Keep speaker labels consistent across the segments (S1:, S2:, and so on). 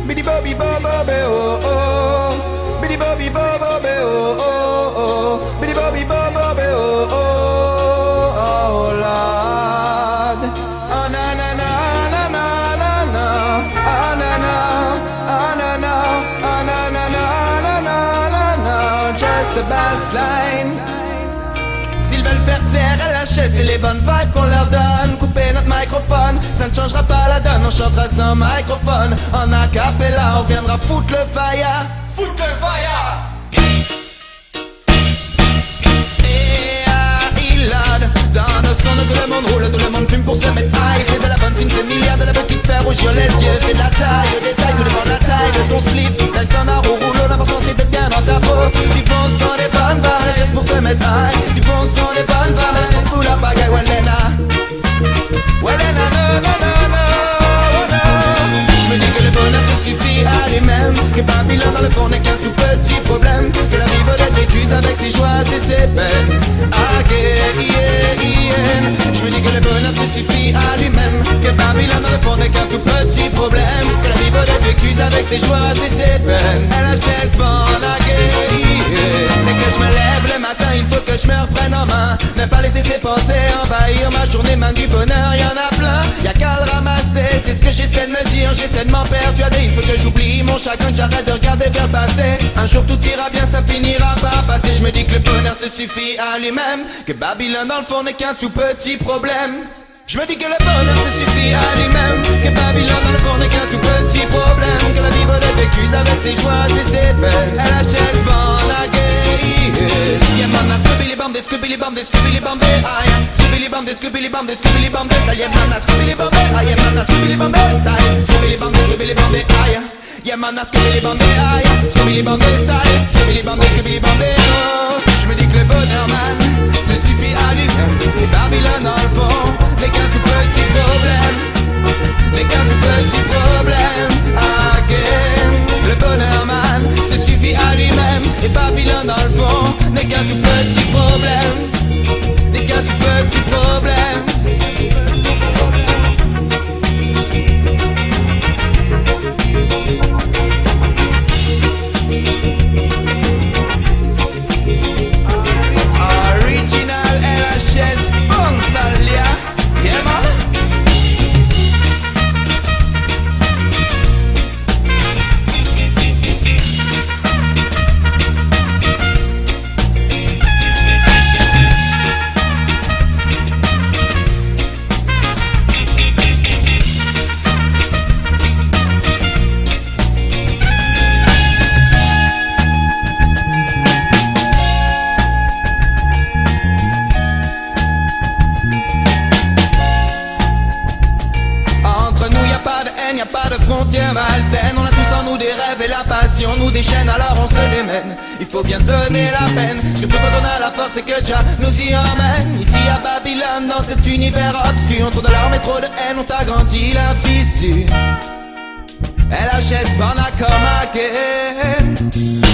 S1: Bidi Bobby Bobo be oh oh. Bidi Bobby Bobo be oh oh oh. Bidi Bobby Bobo be oh oh oh Lord. Ah na na na na na na na. Ah na na ah na na ah na na na na na na na. Just the bass line. S'ils veulent faire taire à la chaise, c'est les bonnes vibes qu'on leur donne. Couper notre microphone, ça ne changera pas la donne. On chantera sans microphone, en acapella, on viendra foutre le fire. Foutre le fire. Dans nos sons, tout le monde roule, tout le monde fume pour se mettre high. C'est de la bonne signe, c'est milliard de la bonne qui te fait rougir les yeux. C'est de la taille, le détail, tout dépend de la taille de ton spliff. Reste un art au rouleau, l'important c'est d'être bien dans ta peau. Du bon son, des bonnes barres, juste pour te mettre high. Du bon son, des bonnes barres, juste pour la bagaille, Walena. Walena, no, no, no, no, no. Je me dis que le bonheur se suffit à lui-même. Que Babylone dans le fond n'est qu'un tout petit problème. Que la vie veut être vécue avec ses joies et ses peines. Je me dis que le bonheur se suffit à lui-même. Que Babylone dans le fond n'est qu'un tout petit problème. Que la vie veut être vécue avec ses joies et ses peines. LHS born again. Dès que je me lève le matin, il faut que je me reprenne en main. Ne pas laisser ses pensées envahir ma journée. Main du bonheur, y'en a plein, y'a qu'à le ramasser. C'est ce que j'essaie de me dire, j'essaie de m'en persuader. Il faut que j'oublie mon chagrin, que j'arrête de regarder vers le passé. Un jour tout ira bien, ça finira par passer. Je me dis que le bonheur se suffit à lui-même. Que Babylone dans le fond n'est qu'un tout petit problème. Je me dis que le bonheur se suffit à lui-même. Que Babylone dans le fond n'est qu'un tout petit problème. Que la vie veut être vécue avec ses joies et ses peines. LHS born again. Yeah man, Scooby Bam, des Scooby Bam, des Scooby Bam, des aïe. Scooby Bam, des Scooby Bam, des Scooby Bam, des aïe. Yeah man, Scooby Bam, des aïe. Yeah man, Scooby Bam, des style. Scooby Bam, des Scooby Bam, des aïe. Yeah man, Scooby Bam, des aïe. Scooby Bam, des style. Scooby Bam, des Scooby Bam, des oh. Je me dis que le bonheur man se suffit à lui-même. Et Babylone dans le fond n'est qu'un tout petit problème. N'est qu'un tout petit problème. Again. Le bonheur man se suffit à lui-même. Et Babylone dans le fond n'est qu'un tout petit problème. N'est qu'un tout petit problème. Original LHS Bonsalia. Yeah man. Y'a pas de frontières malsaines. On a tous en nous des rêves et la passion nous déchaîne, alors on se démène. Il faut bien se donner la peine, surtout quand on a la force et que Jah nous y emmène. Ici à Babylone, dans cet univers obscur, trop de larmes et trop de haine ont agrandi la fissure. LHS born comme again.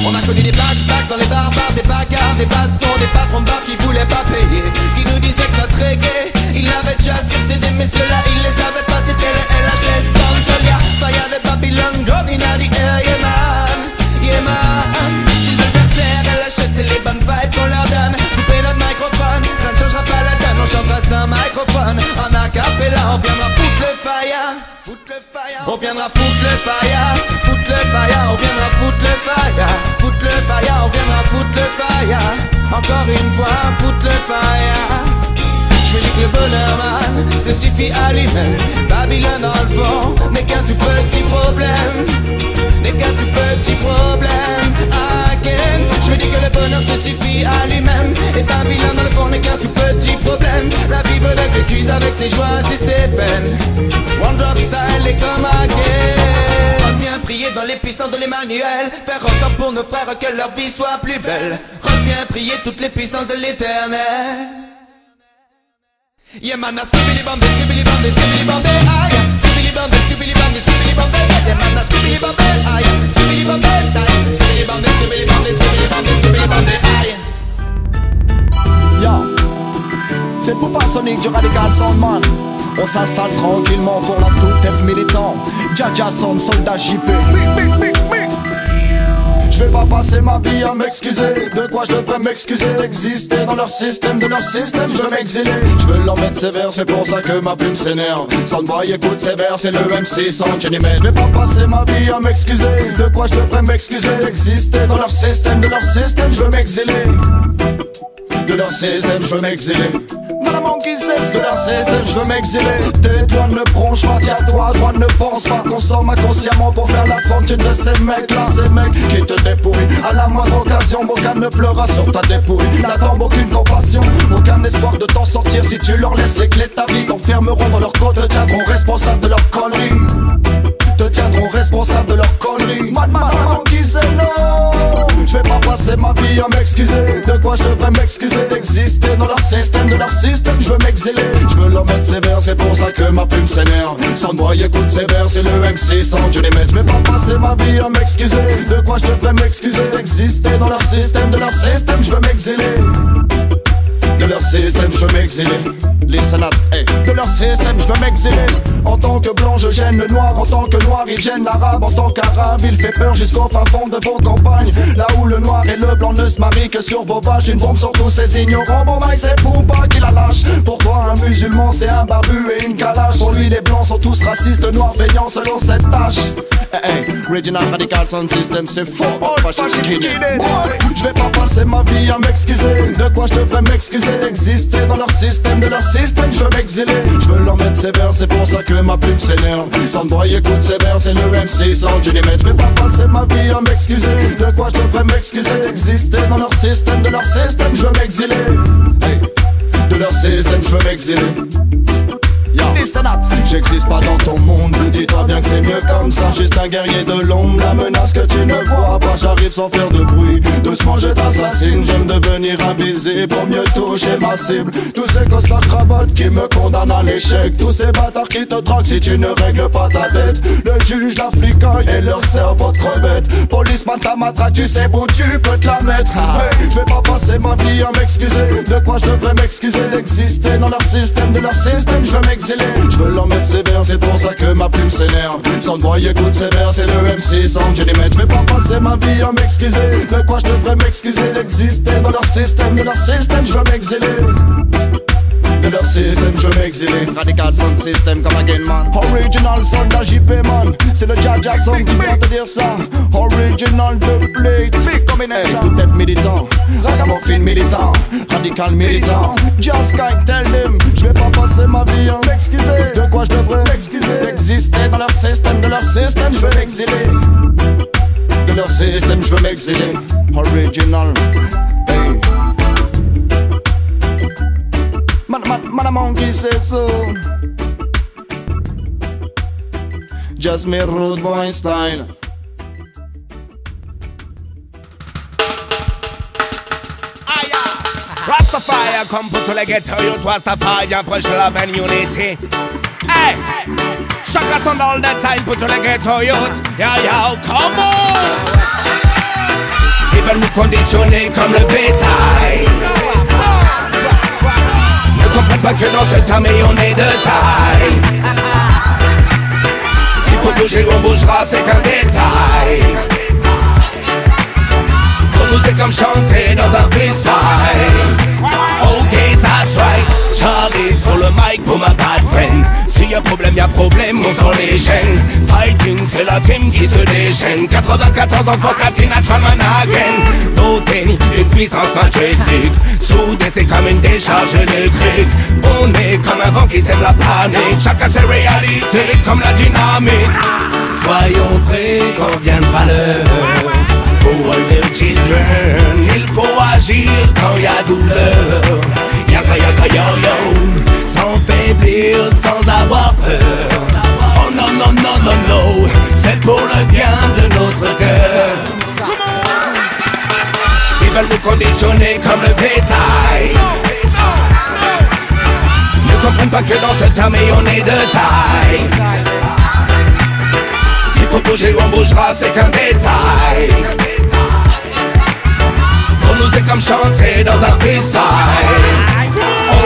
S1: On a connu des backpacks dans les barbares, des bagarres, des bastons, des patrons de bar qui voulaient pas payer, qui nous disaient que notre reggae, ils l'avaient déjà sur CD, mais ceux-là, ils les avaient pas, c'était le LHS born Solia. Fire de Babylone, going in the air, yeah man, yeah man. S'ils veulent faire taire LHS, c'est les bonnes vibes qu'on leur donne. Couper notre microphone, ça ne changera pas la donne. On chantera sans microphone, en acapella, on viendra foutre le fire. On viendra foutre le fire, foutre le fire, on viendra foutre le fire, foutre le fire, on viendra foutre le fire. Encore une fois, foutre le fire. Je me dis que le bonheur man se suffit à lui-même. Babylone dans le fond n'est qu'un tout petit problème. N'est qu'un tout petit problème. Again. Je me dis que le bonheur se suffit à lui-même. Et Babylone dans le fond n'est qu'un tout petit problème. La vie veut être vécue avec ses joies et ses peines. One drop style et comme again. Reviens prier dans les puissances de l'Emmanuel. Faire en sorte pour nos frères que leur vie soit plus belle. Reviens prier toutes les puissances de l'Éternel. Yeah man, Scooby Bam, Scooby Bam, Scooby Bam, aïe. Scooby Bam, Scooby Bam, Scooby Bam, yeah man, Scooby Bam, aïe. Scooby Bam, style. Scooby Bam, Scooby Bam, Scooby Bam, Scooby Bam, aïe.
S2: Yo, c'est Poupa Sonic du Radical Soundman. On s'installe tranquillement pour la toute F militant. Jaja Sound, soldat JP. Je vais pas passer ma vie à m'excuser. De quoi je devrais m'excuser d'exister dans leur système, de leur système, je veux m'exiler. Je veux leur mettre sévère, c'est pour ça que ma plume s'énerve. Soundboy écoute sévère, c'est le MC sans Jenny May. Je vais pas passer ma vie à m'excuser. De quoi je devrais m'excuser d'exister dans leur système, de leur système, je veux m'exiler. De leur système, je veux m'exiler. Madame Monkey de leur système, je veux m'exiler. Tais-toi, ne bronche pas, tiens-toi droit, ne pense pas. Consomme inconsciemment pour faire la fortune de ces mecs-là. Ces mecs qui te dépouillent à la moindre occasion. Aucun ne pleura sur ta dépouille, n'attends aucune compassion. Aucun espoir de t'en sortir si tu leur laisses les clés de ta vie. T'enfermeront dans leur côte, te tiendront responsable de leurs conneries. Te tiendront responsable de leurs conneries. Madame Monkey non. Je vais pas passer ma vie à m'excuser. De quoi je devrais m'excuser d'exister dans leur système, de leur système, je veux m'exiler. Je veux leur mettre sévère, c'est pour ça que ma plume s'énerve. Soundboy écoute sévère, c'est le MC sans Johnny Met. Je vais pas passer ma vie à m'excuser. De quoi je devrais m'excuser d'exister dans leur système, de leur système, je veux m'exiler. De leur système, je veux m'exiler. Listen up, hey. De leur système, je veux m'exiler. En tant que blanc, je gêne le noir. En tant que noir, il gêne l'arabe. En tant qu'arabe, il fait peur jusqu'au fin fond de vos campagnes. Là où le noir et le blanc ne se marient que sur vos vaches. Une bombe sur tous ces ignorants. Bon, Mike, c'est Poupa qui la lâche. Pour toi, un musulman, c'est un barbu et une calage. Pour lui, les blancs sont tous racistes, noirs feignants selon cette tâche. Hey, hey, Original Radical Sound System, c'est faux. Je vais pas passer ma vie à m'excuser. De quoi je devrais m'excuser d'exister dans leur système, de leur système, je veux m'exiler. Je veux leur mettre sévère, c'est pour ça que ma plume s'énerve. Soundboy écoute sévère, c'est le MC sans Jenny Met. Je vais pas passer ma vie à m'excuser. De quoi je devrais m'excuser d'exister dans leur système, de leur système, je veux m'exiler. Hey, de leur système, je veux m'exiler. J'existe pas dans ton monde, dis-toi bien que c'est mieux comme ça. Juste un guerrier de l'ombre, la menace que tu ne vois pas. J'arrive sans faire de bruit, doucement je t'assassine. J'aime devenir invisible pour mieux toucher ma cible. Tous ces costards cravates qui me condamnent à l'échec. Tous ces bâtards qui te traquent si tu ne règles pas ta dette. Le juge, la flicaille et leur cerveau de crevette. Policeman ta matraque, tu sais où tu peux te la mettre. Hey, je vais pas passer ma vie à m'excuser. De quoi je devrais m'excuser d'exister dans leur système, de leur système, je veux m'exiler. Je veux leur mettre sévère, c'est pour ça que ma plume s'énerve. Soundboy écoute sévère, c'est le MC sans Jenny Met. Je vais pas passer ma vie à m'excuser. De quoi je devrais m'excuser d'exister dans leur système, de leur système, je veux m'exiler. De leur système, je veux m'exiler. Radical Sound System comme again man. Original soldat JP man. C'est le Jaja Sound qui vient te dire ça. Original de plate. Hey, tout être militant. Ragamuffin militant. Radical militant. Just can't tell them. Je vais pas passer ma vie à m'excuser. De quoi je devrais m'excuser d'exister dans leur système, de leur système, je veux m'exiler. De leur système, je veux m'exiler. Original. Hey. Madame Monkey say so. Just me rude boy style.
S3: Rastafari come put to the ghetto youth. Rastafari push love and unity. Hey, Shaka sound all the time put to the ghetto youth. Yo, come on. Ils veulent nous conditionner comme le bétail. Ne comprends pas que dans cette armée on est de taille. S'il faut bouger on bougera, c'est qu'un détail. Pour nous c'est comme chanter dans un freestyle. Ok, that's right. Charlie sur le mic pour ma bad friend. S'il y a problème, on sort les chaînes. Fighting, c'est la team qui se déchaîne. 94 en force latine à Manhattan. Doté d'une puissance majestique. Soudé, c'est comme une décharge électrique. On est comme un vent qui sème la panique. Chacun ses réalités comme la dynamique. Soyons prêts quand viendra l'heure. For all the children, il faut agir quand y a douleur. Yaka yaka yo yo, sans faiblir, sans avoir peur. Oh non non non non non, c'est pour le bien de notre cœur. Ils veulent nous conditionner comme le bétail. Ne comprennent pas que dans cette armée on est de taille. S'il faut bouger on bougera, c'est qu'un détail. Pour nous c'est comme chanter dans un freestyle.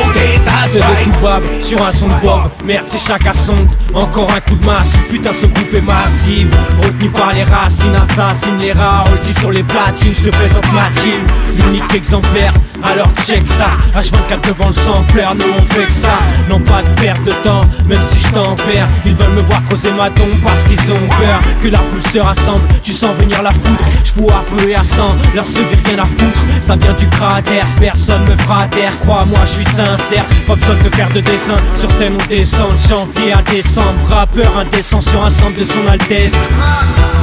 S3: Ok, that's
S4: C'est le tout bab sur un son de Bob. Merde, c'est chacun son. Encore un coup de masse, putain ce groupe est massif. Retenu par les racines, assassine les rats. On le dit sur les platines, je te présente ma team. Unique exemplaire, alors check ça. H24 devant le sampler, nous on fait que ça. Non pas de perte de temps, même si je t'en perds. Ils veulent me voir creuser ma tombe parce qu'ils ont peur que la foule se rassemble, tu sens venir la foudre. Je fous à feu et à sang, leur suffit rien à foutre. Ça vient du cratère, personne me fera taire. Crois-moi, je suis sincère, pas besoin de faire de dessin. Sur scène on descend de janvier à décembre. Rappeur indécent sur un centre de son Altesse.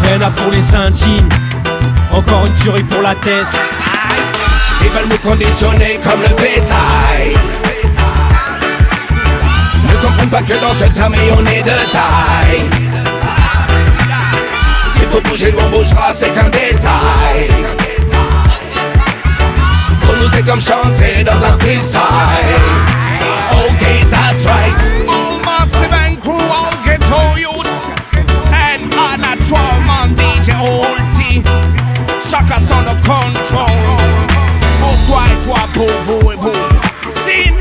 S4: Haine pour les intimes, encore une tuerie pour la tête.
S3: Ils veulent me conditionner comme le bétail. Ne comprennent pas que dans cette armée on est de taille. S'il faut bouger on bougera, c'est qu'un détail. Pour nous c'est comme chanter dans un freestyle. Ok, that's right.
S5: All massive and crew, all ghetto youth. And a natural man, DJ Oldie. Chacun son de control. Pour toi et toi, pour vous et vous. Sin.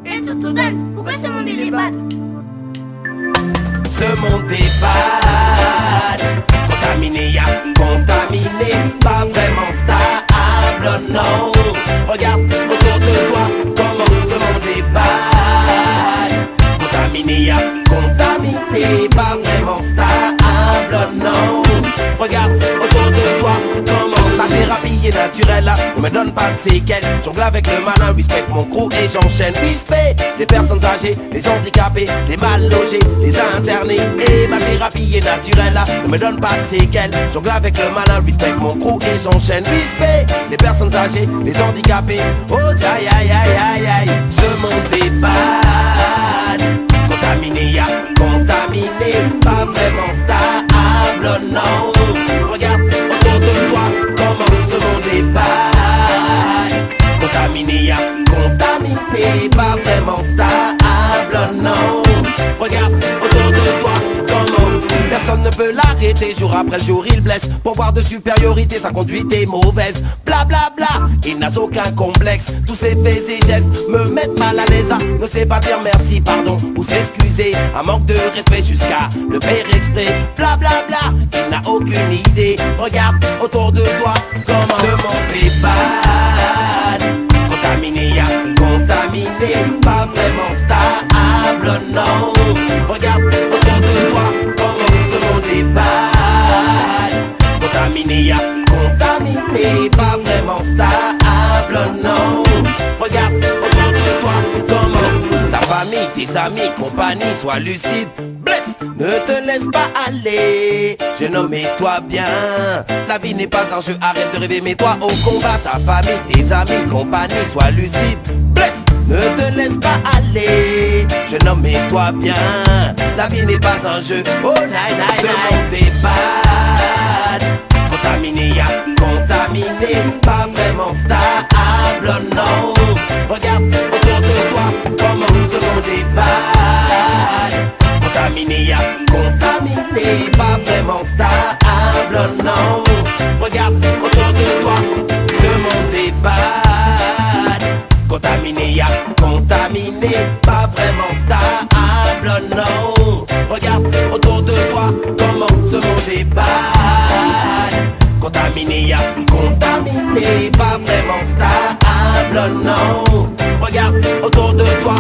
S6: Et Totodan, pourquoi ce monde il est bad?
S3: Ce monde est bad. Contaminé, y'a contaminé. Pas vraiment stable, non. Regarde autour de toi comment ce monde est bad. Contaminé, y'a contaminé. Pas vraiment stable, non. Regarde autour de toi comment ma thérapie est naturelle. Ne me donne pas de séquelles. Jongle avec le malin, respecte mon crew et j'enchaîne. Respect les personnes âgées, les handicapés, les mal logés, les internés. Et ma thérapie est naturelle. Ne me donne pas de séquelles. Jongle avec le malin, respecte mon crew et j'enchaîne. Respect les personnes âgées, les handicapés. Oh aïe aïe aïe aïe aïe. Ce monde est bad. Contaminé, y'a contaminé. Pas vraiment stable, non. Regarde autour de toi comment ce monde est bad. Contaminé, y'a contaminé. Pas vraiment stable, non. Regarde autour de toi comment personne ne peut l'arrêter. Jour après jour il blesse. Pour voir de supériorité sa conduite est mauvaise. Bla bla bla, il n'a aucun complexe. Tous ses faits et gestes me mettent mal à l'aise. Ne sait pas dire merci, pardon ou s'excuser. Un manque de respect jusqu'à le faire exprès. Bla bla bla, il n'a aucune idée. Regarde autour de toi comment ce monde est bad. Contaminé, y'a contaminé. Pas vraiment stable, non. Regarde autour de toi comment ce monde est bad. Contaminé, y'a contaminé. Pas vraiment stable, non. Regarde autour de toi comment ta famille, tes amis, compagnie, sois lucide. Blesse, ne te laisse pas aller. Jeune homme, mets-toi bien. La vie n'est pas un jeu, arrête de rêver, mets-toi au combat. Ta famille, tes amis, compagnie, sois lucide. Blesse, ne te laisse pas aller. Jeune homme, mets-toi bien. La vie n'est pas un jeu. Oh, naï, naï, ce monde est bad. Contaminé, y'a contaminé. Pas vraiment stable, non. Regarde autour de toi comment ce monde est bad. Contaminé, y'a contaminé. Pas vraiment stable, non. Regarde autour de toi ce monde est bad. Contaminé, y'a contaminé. Pas vraiment stable, non. Regarde autour de toi comment ce monde est bad. Contaminé, y'a contaminé. Pas vraiment stable, non. Regarde autour de toi.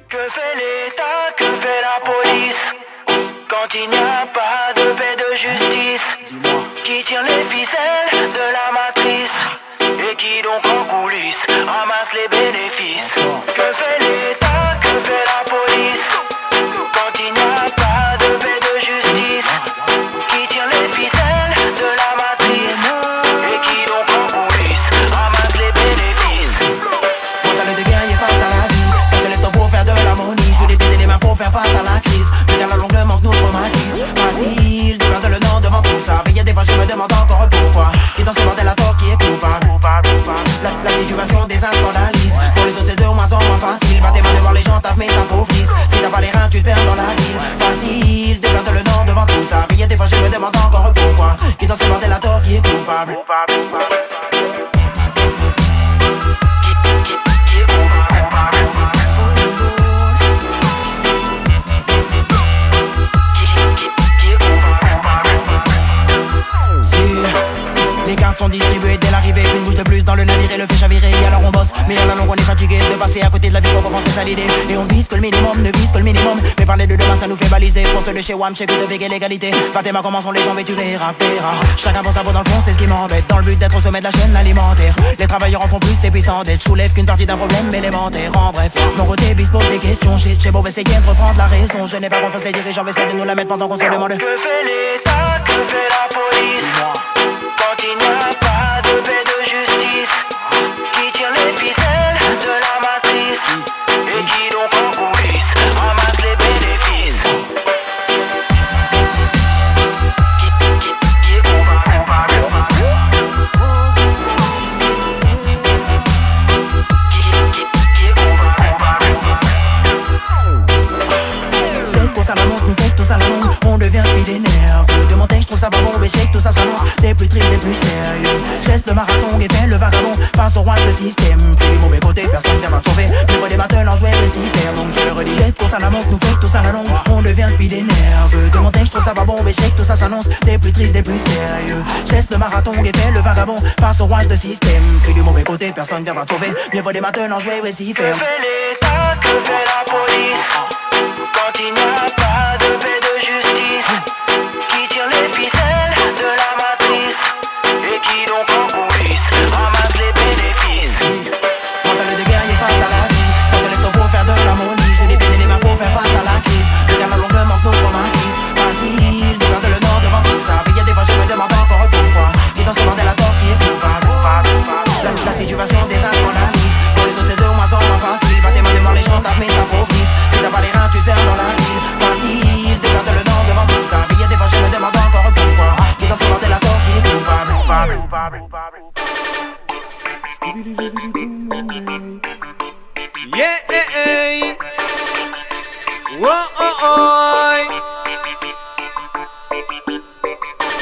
S7: Que fait l'État, que fait la police quand il n'y a pas de paix de justice? Qui tire les ficelles de la matrice et qui donc en coulisses ramasse les bénéfices? Que fait l'État, que fait la police quand il n'y a pas de paix de justice? Qui tire les ficelles de la matrice et qui donc en coulisses ramasse les bénéfices?
S3: Pour le de gagner face
S7: Les cartes sont distribuées dès l'arrivée. Une bouche de plus dans le navire et le fait chavirer. Alors on bosse, mais à la longue on est fatigué de passer à côté de la vie. Je comprends c'est ça l'idée. Et on vise que le minimum, ne vise que le minimum. Mais parler de demain ça nous fait baliser. Pour ceux de chez WAM, chez de et l'égalité. Fatima, comment sont les jambes et tu verras. Chacun pour sa peau dans le fond, c'est ce qui m'embête. Dans le but d'être au sommet de la chaîne alimentaire. Les travailleurs en font plus, c'est puissant d'être. Je soulève qu'une partie d'un problème élémentaire. En bref, mon côté bis pose des questions. J'ai beau essayer de reprendre la raison. Je n'ai pas confiance, les dirigeants essaient de nous la mettre pendant qu'on se demande. Que fait l'État, que fait la police quand il n'y a pas de paix de justice? Qui tire les ficelles de la matrice? Et qui donc en coulisses ramasse les bénéfices? Qui est coupable? Qui est coupable? Cette course à la montre nous fait tous à la longue. On devient speed et nerveux. De mon texte, je trouve ça pas bon, échec, tout ça s'annonce. Des plus tristes, des plus sérieux. Geste le marathon et fait le vagabond. Face au roi de système. Fais du mauvais côté, personne viendra te sauver. Mais moi des maintenant jouer récipère. Donc je le redis. Cette course à la montre nous fait tous à la longue. On devient speed et nerveux. De mon texte, je trouve ça pas bon, échec, tout ça s'annonce. Des plus tristes, des plus sérieux. Geste le marathon et fait le vagabond. Face au roi de système. Fais du mauvais côté, personne viendra te sauver. Mais moi des maintenant jouer récipère. Que fait l'État, que fait la police quand il n'y a pas de paix de justice? Qui tire les ficelles de la matrice? Et qui donc en coulisses ramasse les bénéfices? Mental de guerrier face à la vie. Ça se lève tôt pour faire de l'harmonie. J'ai des baisers les mains pour faire face à la crise. Regarde la longue manque nos romantismes. Facile de perdre le nord devant tout ça. Mais y'a des fois je me demande encore pourquoi. Qui dans ce bordel à tort qui est coupable? La situation des analyses. Pour les autres c'est de moins en moins facile. Va tes mains devant les gens tapent mais s'appauvrissent. Si t'as pas les reins tu te perds dans la ville. Facile de perdre le nord devant tout ça. Mais y'a des fois je me demande encore pourquoi. Qui dans ce bordel à tort qui est coupable?
S4: Yeah, hey, hey. Whoa, oh, oh.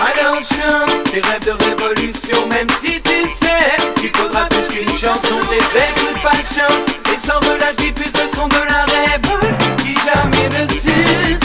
S4: Alors chante tes rêves de révolution, même si tu sais qu'il faudra plus qu'une chanson. Des écoutes pas chante et sans relâche diffuse le son de la révolte qui jamais ne s'use.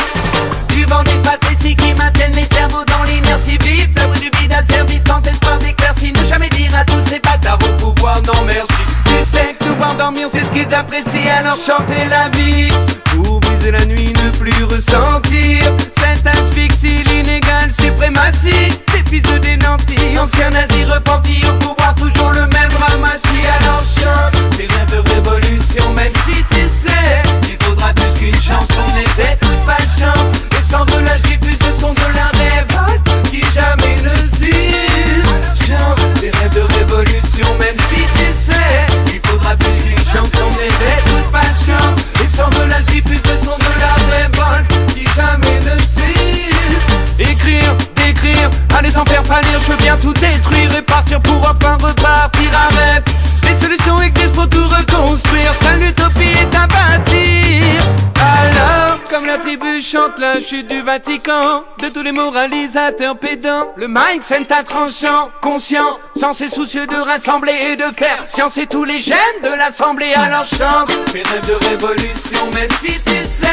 S4: Du vent des facéties qui maintiennent les cerveaux dans l'inertie vive. Ça vaut du vide à service sans espoir d'éclaircie. Ne jamais dire à tous ces bâtards au pouvoir non merci. Tu sais que nous voir dormir c'est ce qu'ils apprécient, alors chantez la vie pour briser la nuit, ne plus ressentir cette asphyxie, l'inégale suprématie des fils des nantis, anciens nazis repentis au pouvoir, toujours le même ramassis. Alors chante tes rêves de révolution, même si tu sais il faudra plus qu'une chanson. N'essaie toute pas chante et sans relâche diffuse le son de la révolte qui jamais ne s'use. Chante tes rêves de révolution, même si tu sais il faudra plus qu'une chanson. N'essaie toute pas chante et sans relâche diffuse le son de la révolte qui jamais ne s'use. Écrire, décrire, aller sans faire pâlir, je veux bien tout détruire et partir pour enfin repartir. Arrête, les solutions existent pour tout reconstruire. Seule l'utopie est à bâtir. Alors, comme la tribu chante la chute du Vatican, de tous les moralisateurs pédants, le mindset à tranchant, conscient, censé soucieux de rassembler et de faire sciencer tous les gènes de l'assemblée. Alors chante tes rêves de révolution, même si tu sais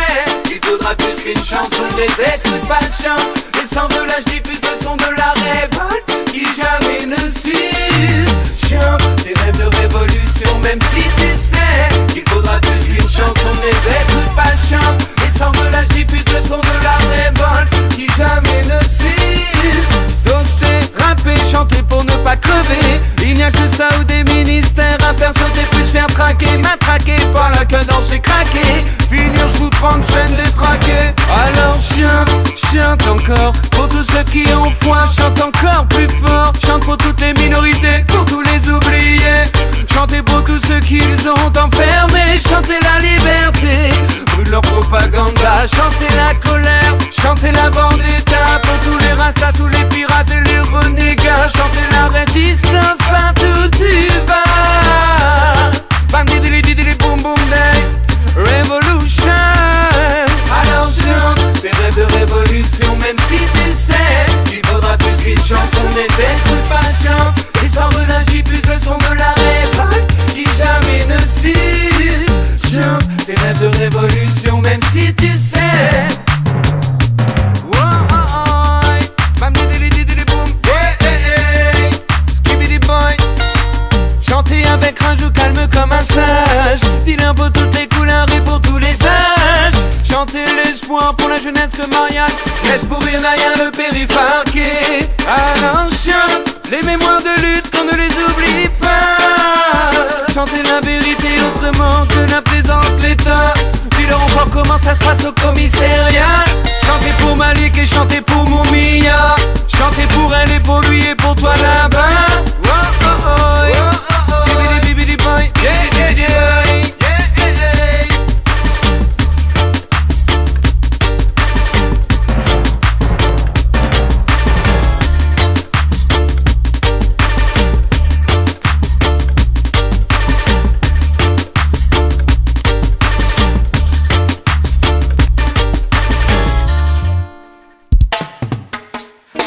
S4: il faudra plus qu'une chanson. Les écoutes pas chante et sans relâche diffuse le son de la révolte qui jamais ne s'use. Chante tes rêves de révolution, même si tu sais qu'il faudra plus qu'une chanson. Les écoutes pas chante et sans relâche diffuse le son de la révolte qui jamais ne s'use. Toaster, rapper, chanter pour ne pas crever. Il n'y a que ça ou des ministères à faire sauter, plus faire traquer, matraquer par la queue dans ses craqués, finir sous 30 chaînes détraquées. Alors chante encore pour tous ceux qui ont foi, chante encore plus fort, chante pour toutes les minorités, pour tous les oubliés, chantez pour tous ceux qu'ils ont enfermés, chantez la liberté, brûle leur propaganda, chantez la colère, chantez la vendetta, pour tous les rastas, tous les pirates et les renégats, chantez la résistance partout où tu vas. Bam didili didili boom boom day, revolution. Alors chante tes rêves de révolution, même si tu sais il faudra plus qu'une chanson. Mais écoute pas chante
S8: entre Marianne, laisse pour rire Naïa le périphérique. À l'ancien, les mémoires de lutte qu'on ne les oublie pas. Chanter la vérité autrement que la présente l'État. Dis-leur encore comment ça se passe au commissariat. Chanter pour Malik et chanter pour Moumia. Chanter pour elle et pour lui et pour toi là-bas. Oh oh oh, skibidi bibidi boy, yeah yeah yeah.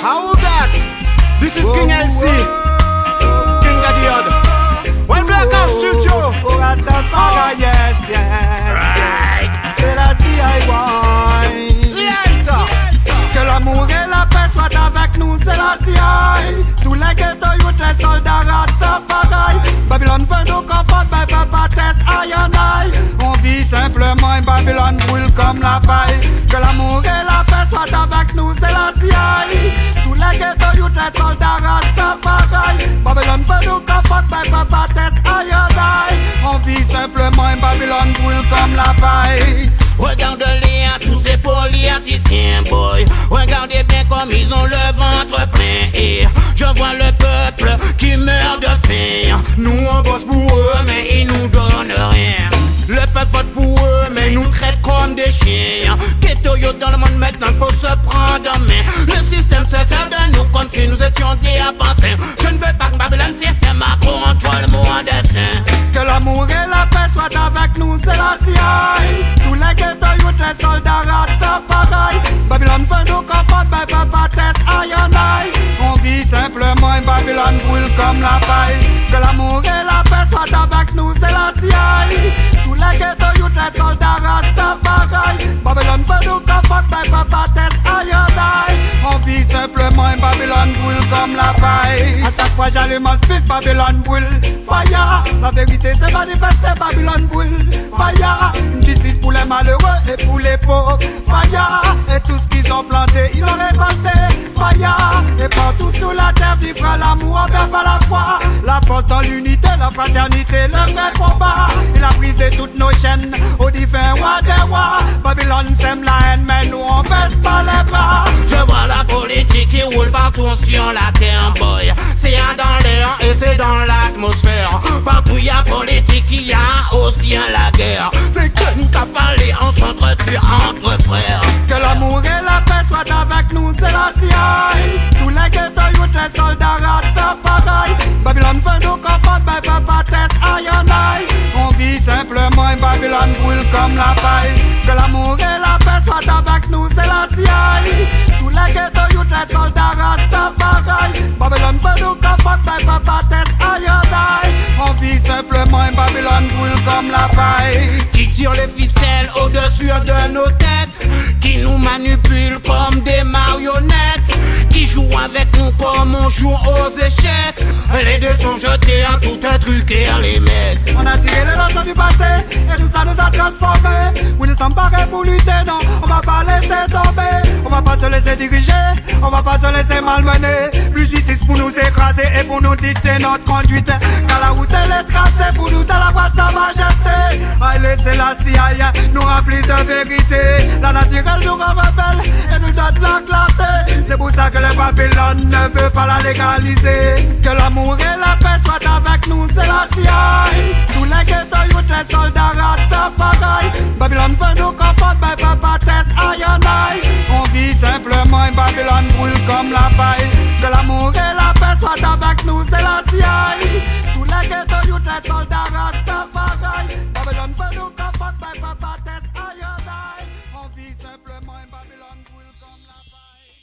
S5: How that? This is King LC, King Gadiod. When Black Ops Studio, Rastafari, yes, yes. Right. C'est la CI1. Que l'amour et la paix soient avec nous, c'est la CI. Tous les ghettos, youth, les soldats Rastafari. Babylone veut nous confondre, mais papa test I and I. On vit simplement et Babylone brûle comme la paille. Que l'amour et la paix soient avec nous, c'est la CI. Tous les ghettos, youth, les soldats Rastafari. Babylone veut nous confondre, mais papa test I and I. On vit simplement et Babylone brûle comme la paille.
S9: Regardez tous ces politiciens, boy. Regardez bien comme ils ont le ventre plein. Et je vois le peuple qui meurt de faim. Nous on bosse pour eux, mais ils nous donnent rien. Le peuple vote pour eux, mais nous traitent comme des chiens. Ghetto yo dans le monde maintenant, faut se prendre en main. Le système se sert de nous comme si nous étions des appartenants. Je ne veux pas que Babylone système contrôle mon destin.
S5: Que l'amour et la paix soient avec nous, c'est la CI. Tous les ghettos youth, les soldats Rastafari. Babylone veut nous confondre, mais papa test I and I. On vit simplement et Babylone brûle comme la paille. Que l'amour et la paix soient avec nous, c'est la CI. Tous les ghettos youth, les soldats Rastafari. Babylone veut nous confondre, mais papa test I and I. On vit simplement et Babylone brûle comme la paille. À chaque fois j'allume un spiff, Babylone brûle. Fire, la vérité c'est manifester, Babylone brûle. Fire, justice pour les malheureux et pour les pauvres. Fire, et tout ce qu'ils ont planté, ils l'ont récolté. Fire, et partout sur la terre vivra l'amour envers la foi. La force dans l'unité, la fraternité, le vrai combat. Il a brisé toutes nos chaînes au divin roi des rois. Babylone sème la haine, mais nous on baisse pas les bras.
S9: Je vois la politique qui roule partout sur la terre, boy. C'est dans l'air et c'est dans l'atmosphère. Partout y'a politique, il y a aussi la guerre. C'est que nous qu'à parler, on s'entretue entre frères.
S5: Que l'amour et la paix soient avec nous, c'est la CI. Tous les ghettos youth, les soldats Rastafari. Babylone veut nous confondre, mais papa test I and I. On vit simplement et Babylone brûle comme la paille. Que l'amour et la paix soient avec nous, c'est la CI. Tous les ghettos youth, les soldats Rastafari. Babylone veut nous confondre, mais papa test I and I. On vit simplement et Babylone brûle comme la paille.
S9: Qui tire les ficelles au-dessus de nos têtes, qui nous manipule comme des marionnettes, qui joue avec nous comme on joue aux échecs. Les deux sont jetés à tout un truc et à les mecs.
S5: On a tiré les leçons du passé et tout ça nous a transformés. Oui, nous sommes pas prêts pour lutter, non, on va pas laisser tomber. On va pas se laisser diriger, on va pas se laisser malmener. Plus justice pour nous écraser et pour nous dicter notre conduite. Car la route elle est tracée pour nous dans la voie de sa majesté. Allez, c'est la CIA, nous remplit de vérité. La nature elle nous rend rebelle et nous donne la clarté. C'est pour ça que le Babylone ne veut pas la légaliser. Que l'amour et la paix soient avec nous, c'est la CIA. Tous les ghettos youth, les soldats Rastafari. Babylone veut nous confondre, mais papa test I and I. On vit simplement et Babylone brûle comme la paille. Que l'amour et la paix soient avec nous, c'est la CIA. Tous les ghettos youth, les soldats Rastafari. Babylone veut nous confondre, mais papa test I and I. On vit simplement et Babylone brûle comme la paille.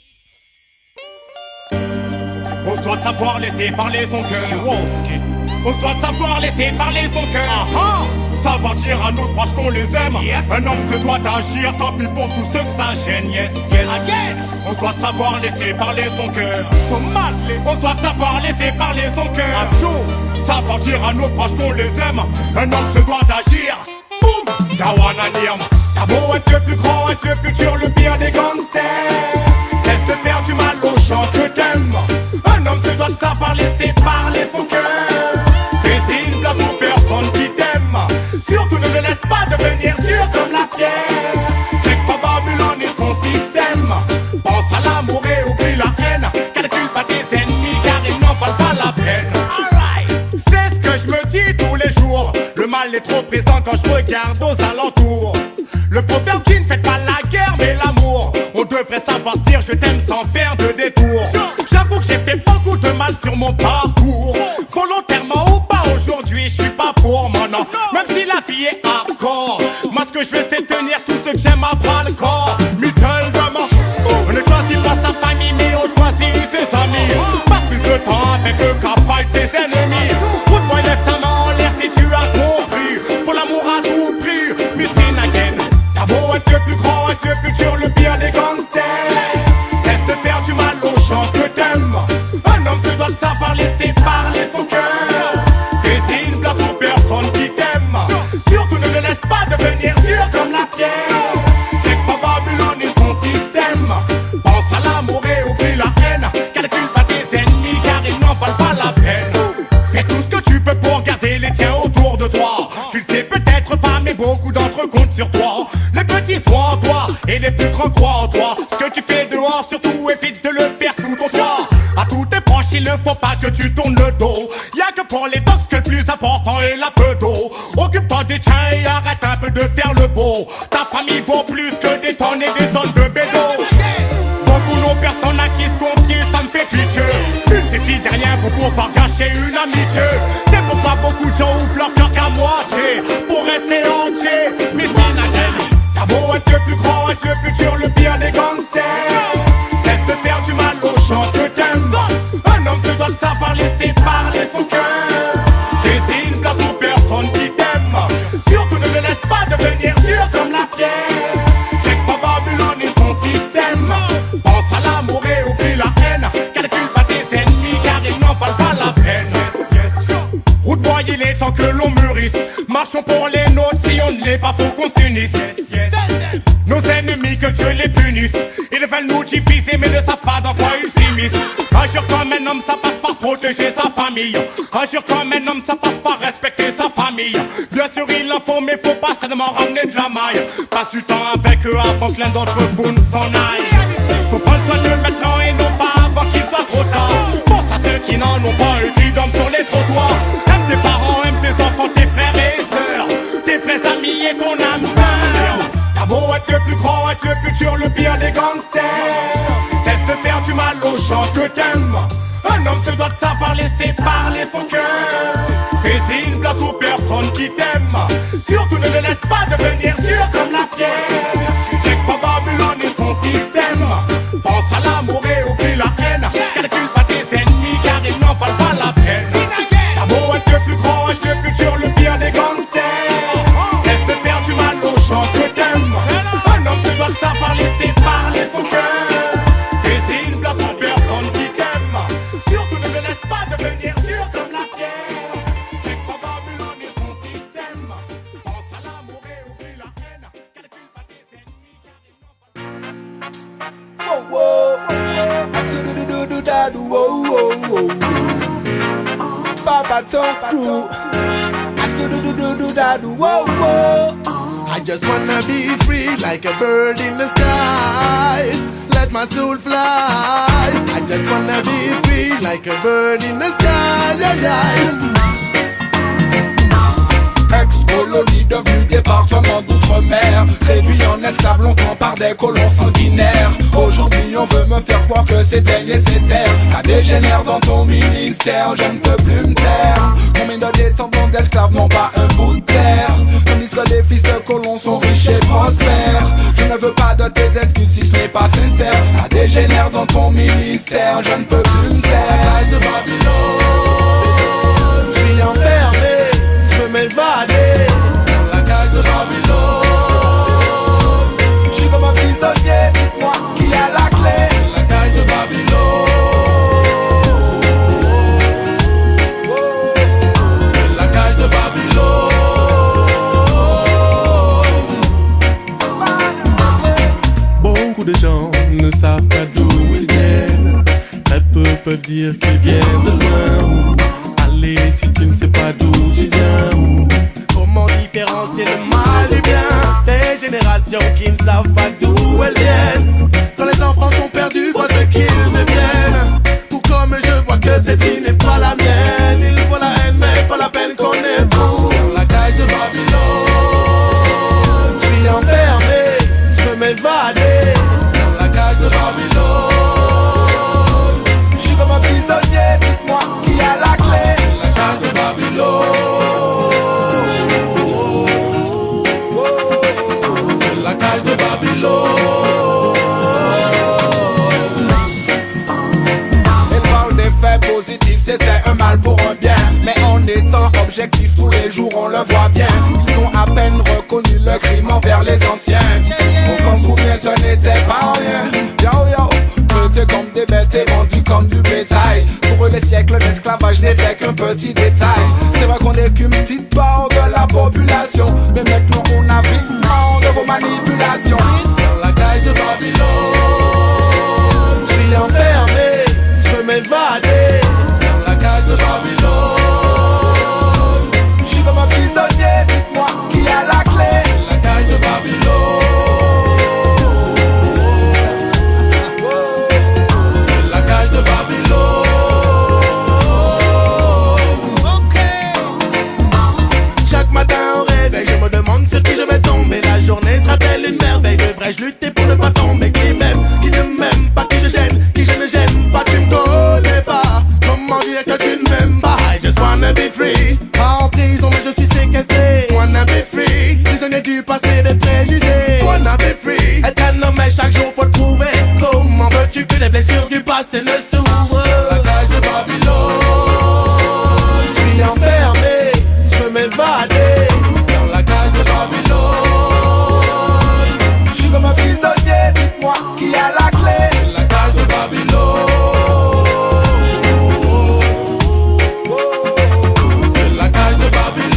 S3: On doit savoir laisser parler son cœur. On doit savoir laisser parler son cœur. Savoir dire à nos proches qu'on les aime. Un homme se doit agir, tant pis pour tous ceux que ça gêne. Yes, yes, again. On doit savoir laisser parler son cœur. On doit savoir laisser parler son cœur. Savoir dire à nos proches qu'on les aime. Un homme se doit agir. Boum, Gawana Niam.
S5: T'as beau être le plus grand, être le plus dur, le pire des gangsters. Cesse de faire du mal aux gens que t'aimes. Un homme se doit savoir laisser parler son cœur. Fais une place aux personnes qui t'aiment. Surtout ne le laisse pas devenir dur comme la pierre. Check pas Babylone et son système. Pense à l'amour et oublie la haine. Calcule pas tes ennemis car ils n'en valent pas la peine. C'est ce que je me dis tous les jours. Le mal est trop présent quand je regarde aux alentours. Le proverbe qui ne fait pas la guerre mais l'amour. On devrait savoir dire je t'aime sans faire de détour. J'avoue que j'ai fait beaucoup de mal sur mon parcours. Volontairement ou pas aujourd'hui je suis pas pour mon nom. Même si la vie est hardcore. Moi ce que je veux c'est tenir tout ce que j'aime à bras le corps. Middle demain. On ne choisit pas sa famille mais on choisit ses amis. Passe plus de temps avec eux qu'à fight tes ennemis. Footboy lève ta main en l'air si tu as compris. Faut l'amour à tout prix. Missing again. T'as beau être le plus grand, être le plus dur, le pire des gangsters. Cesse de faire du mal aux gens que t'aimes. Un homme se doit savoir laisser parler son cœur. Fais une place aux personnes qui t'aiment. Surtout ne le laisse pas devenir dur comme la pierre. Check pas Babylone et son système. Pense à l'amour et oublie la haine. Calcule pas tes ennemis car ils n'en valent pas la peine. Fais tout ce que tu peux pour garder les tiens autour de toi. Tu le sais peut-être pas mais beaucoup d'entre eux comptent sur toi. Les petits croient en toi et les plus grands croient en toi. Ce que tu fais dehors surtout évite de le faire sous ton toit. À tous tes proches il ne faut pas que tu tournes le dos. Y'a que pour les dogs que le plus important est la peu d'eau. Occupe-toi des tiens et arrête un peu de faire le beau. Ta famille vaut plus que des tonnes et des tonnes de bédos. Beaucoup n'ont personne à qui se confier, ça me fait pitié. Il suffit de rien pour pouvoir gâcher une amitié. C'est pourquoi beaucoup de gens ouvrent leur cœur qu'à moitié pour rester entier. Mais t'as beau être le plus grand, être le plus dur, le pire des gangsters. Cesse de faire du mal aux gens que t'aimes. Un homme se doit savoir laisser parler son cœur. Fais une place aux personnes qui t'aiment. Surtout ne le laisse pas devenir dur comme la pierre. Check pas Babylone et son système. Pense à l'amour et oublie la haine. Calcule pas tes ennemis car ils n'en valent pas la peine. Route boy, il est temps que l'on mûrisse. Marchons pour les nôtres, si on ne l'est pas, faut qu'on s'unisse. Nos ennemis, que Dieu les punisse. Ils veulent nous diviser, mais ne savent pas dans quoi ils s'immiscent. Agir comme un homme, ça passe par protéger sa famille. Agir comme un homme, ça passe par respecter sa famille. Bien sûr, il en faut, mais faut pas seulement ramener de la maille. Passe du temps avec eux avant que l'un d'entre vous ne s'en aille. Faut prendre soin d'eux maintenant et non pas avant qu'il soit trop tard. Pense à ceux qui n'en ont pas eu, qui dorment sur les trottoirs. Aime tes parents, aime tes enfants, tes frères et sœurs, tes vrais amis et ton âme sœur. T'as beau être le plus grand, être le plus dur, le pire des gangsters. Cesse de faire du mal aux gens que t'aimes. Un homme se doit savoir laisser parler son cœur. Fais une place aux personnes qui t'aiment. Surtout ne le laisse pas devenir dur comme la pierre. Check pas Babylone et son système. Pense à l'amour et oublie la haine. Calcule pas tes ennemis car ils n'en valent pas la peine. T'as beau être le plus grand, être le plus dur, le pire des gangsters. Cesse de faire du mal aux gens que t'aimes. Un homme se doit savoir laisser parler son cœur. Fais une place aux personnes qui t'aiment. Surtout ne le laisse pas devenir dur comme la pierre. Check pas Babylone et son système. Pense à l'amour et oublie la haine. Calcule pas tes ennemis car ils n'en valent pas.
S1: Whoa, whoa, I still do that, whoa, whoa, whoa. Papa Tom crew, I still do that, whoa, whoa.
S9: I just wanna be free like a bird in the sky. Let my soul fly. I just wanna be free like a bird in the sky. Yeah, yeah.
S2: Ex-colonie devenue département d'outre-mer, réduit en esclaves longtemps par des colons sanguinaires. Aujourd'hui on veut me faire croire que c'était nécessaire. Ça dégénère dans ton ministère, je ne peux plus me taire. Combien de descendants d'esclaves n'ont pas un bout de terre? Tandis que les fils de colons sont riches et prospères. Je ne veux pas de tes excuses si ce n'est pas sincère. Ça dégénère dans ton ministère, je ne peux plus me taire.
S9: De Babylone,
S2: je suis enfermé, je veux m'évader.
S9: dans la cage de Babylone.
S2: Je suis comme un prisonnier, dites-moi qui a la clé.
S9: La cage de Babylone. La cage de Babylone.
S10: peuvent dire qu'ils viennent de loin. Allez, si tu ne sais pas d'où tu viens.
S9: Comment différencier le mal du bien? Des générations qui ne savent pas d'où elles viennent. Quand les enfants sont perdus, voient ce qu'ils deviennent. Tout comme je vois que cette vie n'est pas la mienne. Il faut la haine mais pas la peine qu'on éprouve. Dans la cage de Babylone, je suis enfermé, je veux m'évader. Dans la cage de Babylone, je suis comme un prisonnier, dites-moi qui a la clé. Dans la cage de Babylone, la cage de Babylone. Elle parle des faits positifs, c'était un mal pour un bien. Mais en étant objectif, tous les jours on le voit bien. Ils ont à peine reconnu le crime envers les anciens. On s'en souvient, ce n'était pas rien. Yo yo, traités comme des bêtes et vendus comme du bétail. Pour eux les siècles d'esclavage n'étaient qu'un petit détail. C'est vrai qu'on est qu'une petite part de la population, mais maintenant on a vite de vos manipulations. Dans la cage de Babylone, je suis enfermé, je veux m'évader. Dans la cage de Babylone, je suis comme un prisonnier, dites-moi qui a la clé. Dans la cage de Babylone, la cage de Babylone. Chaque matin au réveil, je me demande sur qui je vais tomber. La journée sera-t-elle une merveille? Devrais-je lutter pour ne pas tomber? Qui m'aime, qui ne m'aime pas, qui je ne gêne pas? Tu me connais pas, comment dire que tu ne m'aimes pas? I just wanna be free. Pas en prison mais je suis séquestré. Wanna be free, prisonnier du passé, des préjugés. Wanna be free, être un homme mais chaque jour faut te prouver. Comment veux-tu que les blessures du passé ne s'ouvrent? La cage de Babylone, je suis enfermé, je veux m'évader. Dans la cage de Babylone, je suis comme un prisonnier, dites-moi qui a la clé. La cage de Babylone, la cage de Babylone.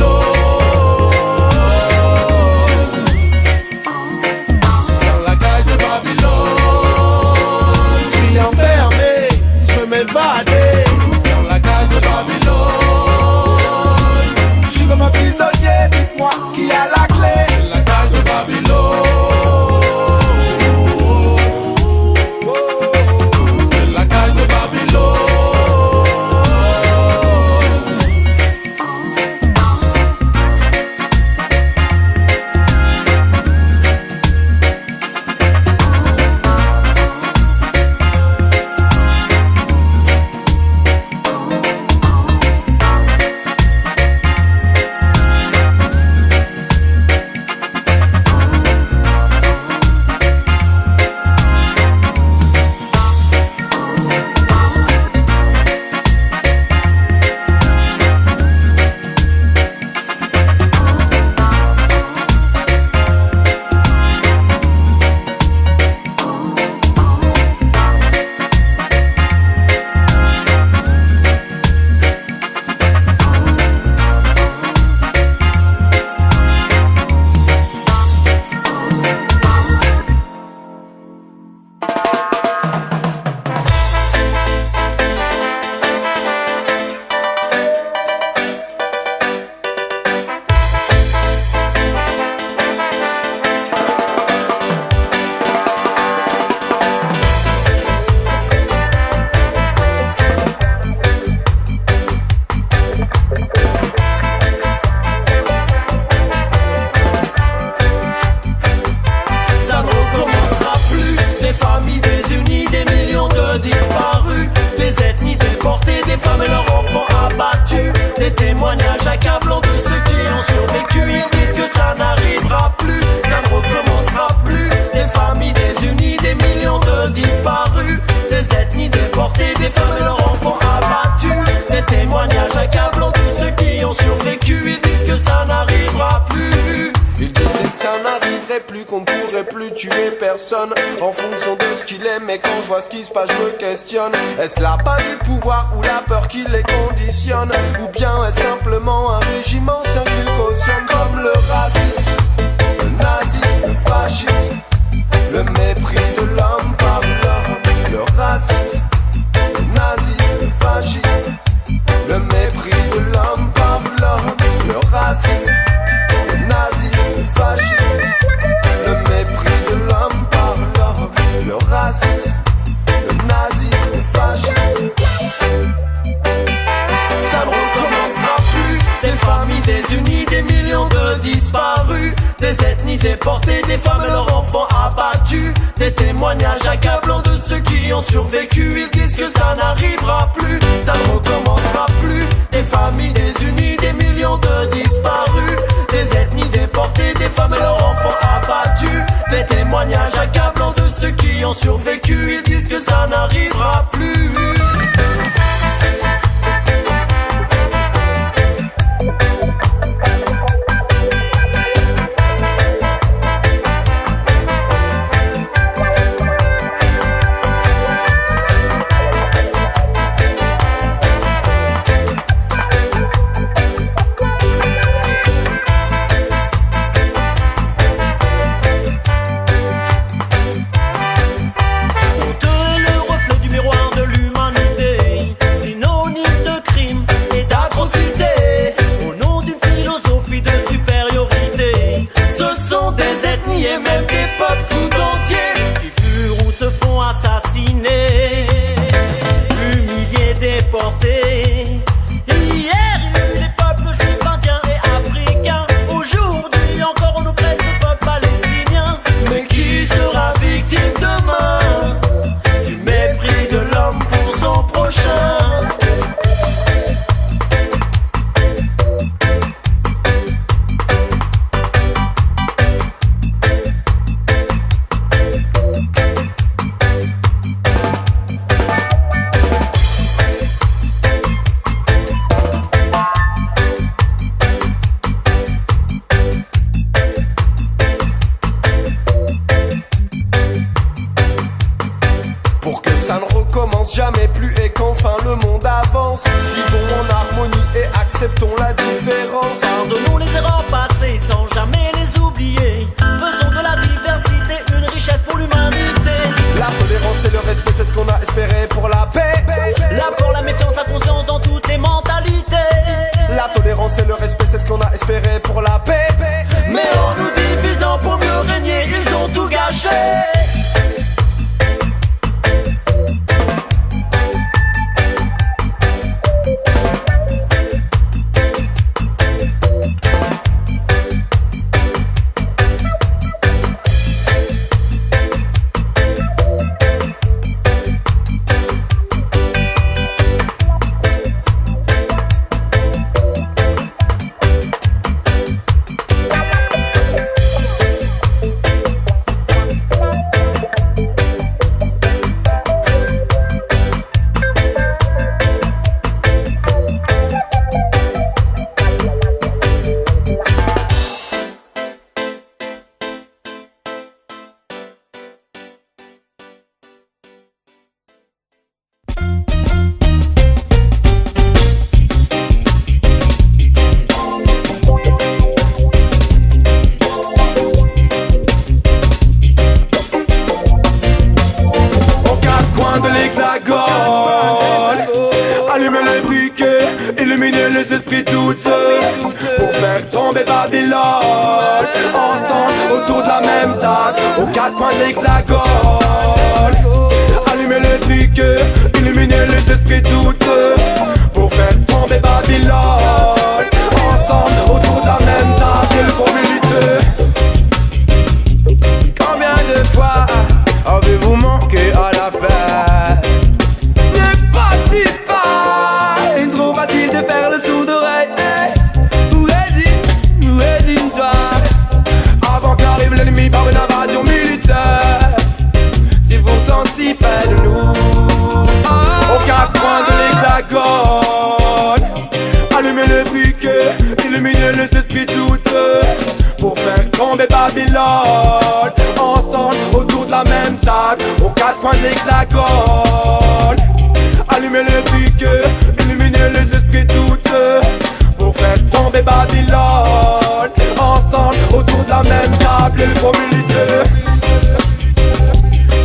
S9: Dans la cage de Babylone, je suis enfermé, je veux m'évader. Dans la cage de Babylone, je suis comme un prisonnier, dites-moi qui a la clé. La cage de Babylone, la cage de Babylone. Tuer personne en fonction de ce qu'il aime. Mais quand je vois ce qui se passe, je me questionne. Est-ce la pas du pouvoir ou la peur qui les conditionne? Ou bien est-ce simplement un régime ancien qu'ils cautionnent? Comme le racisme, le nazisme, le fascisme, le mépris de l'homme par l'homme. Le racisme, le nazisme,
S2: nazisme, fascisme. Ça ne recommencera plus. Des familles désunies, des millions de disparus, des ethnies déportées, des femmes et leurs enfants abattus, des témoignages accablants de ceux qui ont survécu. Ils disent que ça n'arrivera plus, ça ne recommencera plus. Des familles désunies, des millions de disparus, des ethnies déportées, des femmes et leurs enfants abattus, des témoignages accablants de ceux qui ont survécu. Ils disent que ça n'arrivera plus. Et même des peuples tout entiers
S4: qui furent ou se font assassiner, humiliés, déportés. Hier il y a eu les peuples juifs, indiens et africains. Aujourd'hui encore on oppresse le peuple palestinien.
S2: Mais qui sera victime demain du mépris de l'homme pour son prochain? Jamais plus et qu'enfin le monde avance. Vivons en harmonie et acceptons la différence.
S4: Pardonnons les erreurs passées sans jamais les oublier. Faisons de la diversité une richesse pour l'humanité.
S2: La tolérance et le respect, c'est ce qu'on a espéré pour la paix.
S4: La peur, la méfiance, la conscience dans toutes les mentalités.
S2: La tolérance et le respect, c'est ce qu'on a espéré pour la paix. Mais en nous divisant pour mieux régner, ils ont tout gâché.
S3: Aux quatre coins de l'hexagone, allumer les briquets, illuminer les esprits douteux, pour faire tomber Babylone. Ensemble autour de la même table, il faut militer. Combien de fois avez-vous manqué à la paix? Ne pas-tu pas, il est trop facile de faire le sourd d'oreille. Où résine-toi avant qu'arrive l'ennemi par une invasion militaire. C'est pourtant si près de nous, aux quatre coins de l'hexagone. Allumer les briquets, illuminer les esprits douteux, pour faire tomber Babylone. Ensemble autour de la même table, aux quatre coins de l'hexagone. Allumer les briquets, illuminer les esprits douteux, pour faire tomber Babylone. Ensemble autour de la même table, il faut militer.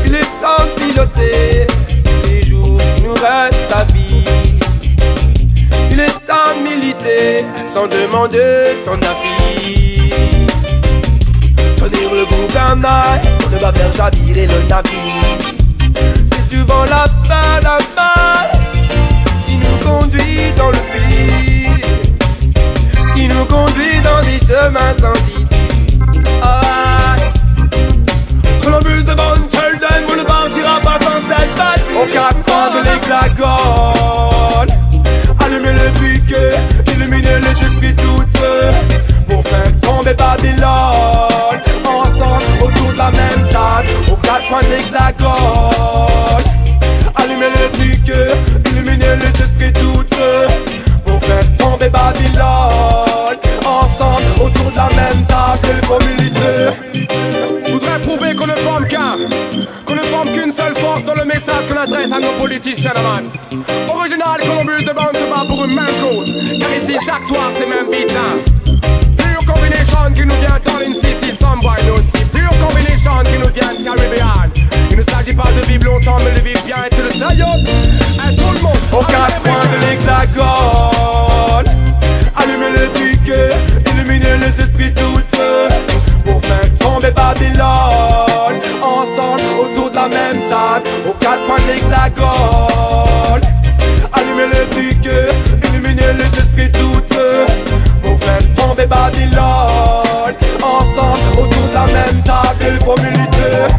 S3: Il est temps de piloter les jours qui nous restent à vie. Il est temps de militer sans demander ton avis. Tenir le gouvernail pour ne pas faire chavirer le navire. C'est souvent la
S11: aux quatre coins de l'hexagone. Allumez le briquet, illuminez les esprits douteux pour faire tomber Babylone. Ensemble autour de la même table, aux quatre coins de l'hexagone. Allumez le briquet, illuminez les esprits douteux pour faire tomber Babylone. Ensemble autour de la même table, il faut militer.
S12: Voudrais prouver qu'on ne forme qu'une seule force dans le message qu'on adresse à nos politiciens, man. Original Columbus de bande se bat pour une même cause, car ici chaque soir c'est même beat-up. Pure combination qui nous vient dans une city, somewhere nous aussi. Pure combination qui nous vient de Caribbean. Il ne s'agit pas de vivre longtemps mais de vivre bien et c'est le saillot. À tout le monde,
S11: aux quatre coins de l'hexagone. Allumez le briquet, illuminez les esprits douteux pour faire tomber Babylone. Ensemble autour de la même table, aux quatre coins de l'hexagone. Allumez le briquet, illuminez les esprits douteux pour faire tomber Babylone. Ensemble autour de la même table, il faut militer.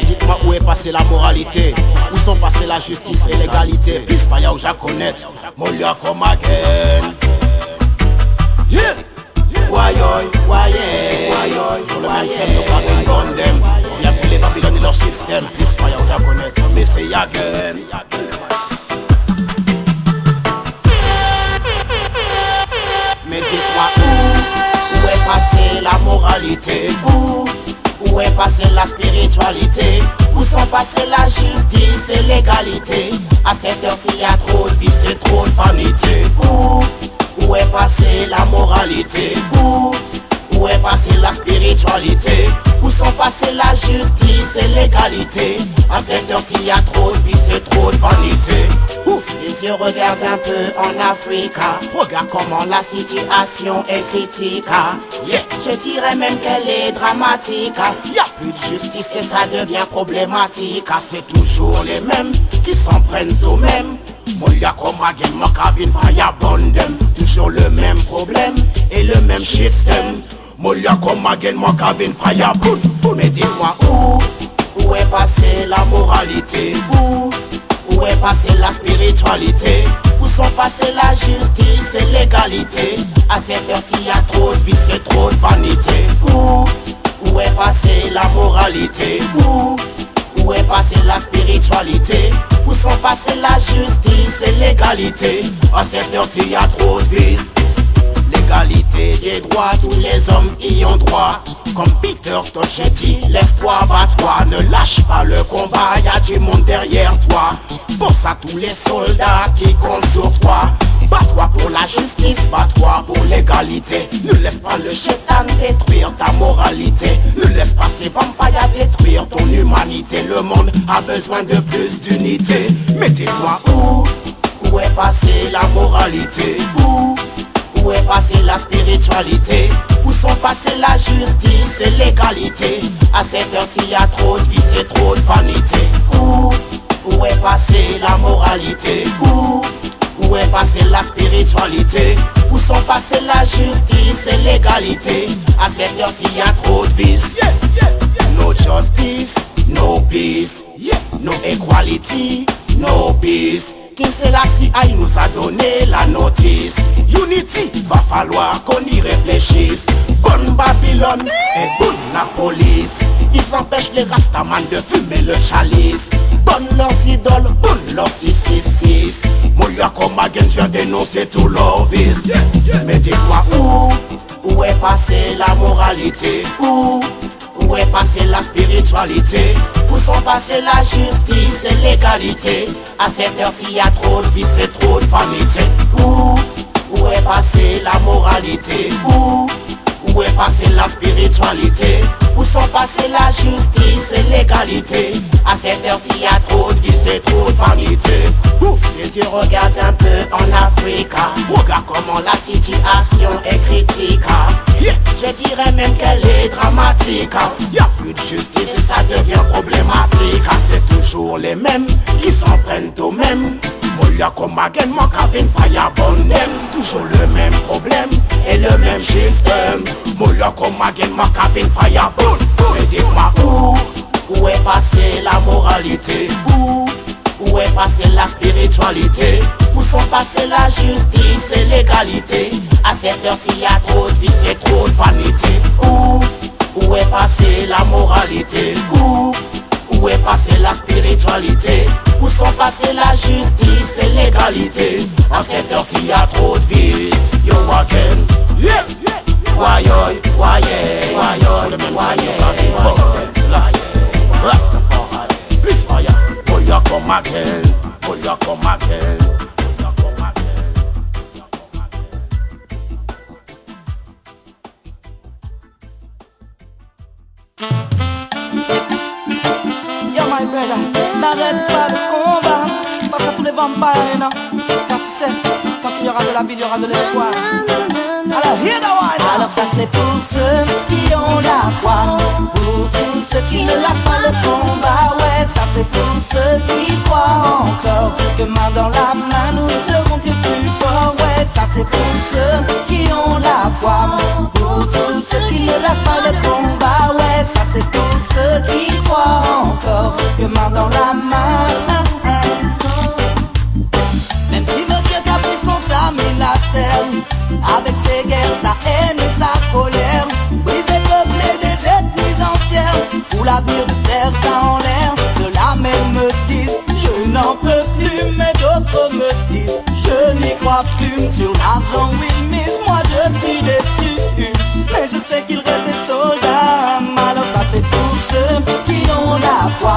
S9: Dites-moi où est passée la moralité, où sont passées la justice et l'égalité. Peace fire ou Jaconet, Molia from again. Yeah. Sur le même thème, nous parlons condemn. On vient pour les Babylone et leur système. Peace fire ou Jaconet, mais c'est again. Mais dites-moi où est passée la moralité, où est passée la spiritualité, où sont passées la justice et l'égalité. À cette heure-ci y a trop de vices et trop de vanité. Où est passée la moralité, où est passée la spiritualité, où sont passées la justice et l'égalité. À cette heure-ci y a trop de vices et trop de vanité. Les yeux regardent un peu en Afrique. Regarde comment la situation est critique. Je dirais même qu'elle est dramatique. Y a plus de justice et ça devient problématique. C'est toujours les mêmes qui s'en prennent eux-mêmes. Molia comme again, mon cabine fire bondem. Toujours le même problème et le même système. Molia comme again, mon cabine fire bondem. Mais dis-moi où est passée la moralité, où est passée la spiritualité, où sont passées la justice et l'égalité. À cette heure-ci y a trop de vices et trop de vanité. Où est passée la moralité, où est passée la spiritualité, où sont passées la justice et l'égalité. À cette heure-ci y a trop de vices. L'égalité des droits, tous les hommes y ont droit. Comme Peter Tosh dit, lève-toi, bats-toi, ne lâche pas le combat, y a du monde derrière toi. Pense à tous les soldats qui comptent sur toi. Bats-toi pour la justice, bats-toi pour l'égalité. Ne laisse pas le chétan détruire ta moralité. Ne laisse pas ces vampires détruire ton humanité. Le monde a besoin de plus d'unité. Mais dis-moi où est passée la moralité, où est passée la spiritualité, où sont passées la justice et l'égalité. À cette heure-ci y a trop de vices et trop de vanité. Où est passée la moralité, où est passée la spiritualité, où sont passées la justice et l'égalité. À cette heure-ci y a trop de vices. No justice, no peace, no equality, no peace. King Selassie nous a donné la notice. Unity, va falloir qu'on y réfléchisse. Bonne Babylone et bonne la police. Ils empêchent les Rastaman de fumer le chalice. Bonne leurs idoles, bonne leurs 666. Molia comme again, je viens dénoncer tout leur vice. Mais dis-moi où est passée la moralité? Où est passée la spiritualité? Où sont passées la justice et l'égalité? À cette heure-ci y a trop de vices et trop de vanité. Où est passée la moralité? Où est passée la spiritualité? Où sont passées la justice et l'égalité? À cette heure-ci y a trop de vices et trop de vanité. Et tu regardes un peu en Afrique, regarde comment la situation est critique. Je dirais même qu'elle est dramatique. Y'a plus de justice et ça devient problématique. C'est toujours les mêmes qui s'en prennent aux mêmes. Molia comme again, mon cabine fire bonnem. Toujours le même problème et le même système. Molia comme again, mon cabine fire bon. Mais dis-moi où est passée la moralité? Où est passée la spiritualité? Où sont passées la justice et l'égalité? À cette heure-ci y a trop de vices et trop de vanité. Où est passée la moralité? Où est passée la spiritualité? Où sont passées la justice et l'égalité? À cette heure-ci y a trop de vices. Yo again. Why Rastafari, please fire. Molia come again. Molia come again.
S13: Yo my brother, n'arrête pas le combat face à tous les vampires, non? Car tu sais, tant qu'il y aura de la vie, il y aura de l'espoir. Alors, here the one. Alors ça c'est pour ceux qui ont la foi, pour tous ceux qui ne lâchent pas le combat. Ouais, ça c'est pour ceux qui croient encore que main dans la main nous ne serons que plus forts. Ouais, ça c'est pour ceux qui ont la foi, pour tous ceux qui ne lâchent pas le combat. Ouais, ça c'est pour ceux qui croient encore que main dans la main. Même si Monsieur Caprice contamine la terre avec ses guerres, sa haine et sa colère, brise des peuples et des ethnies entières, fout l'avenir de certains en l'air. Ceux-là même me disent, je n'en peux plus, mais d'autres me disent, je n'y crois plus. Sur l'argent ils misent, moi je suis déçu, mais je sais qu'il reste des soldats. Alors ça c'est pour ceux qui ont la foi,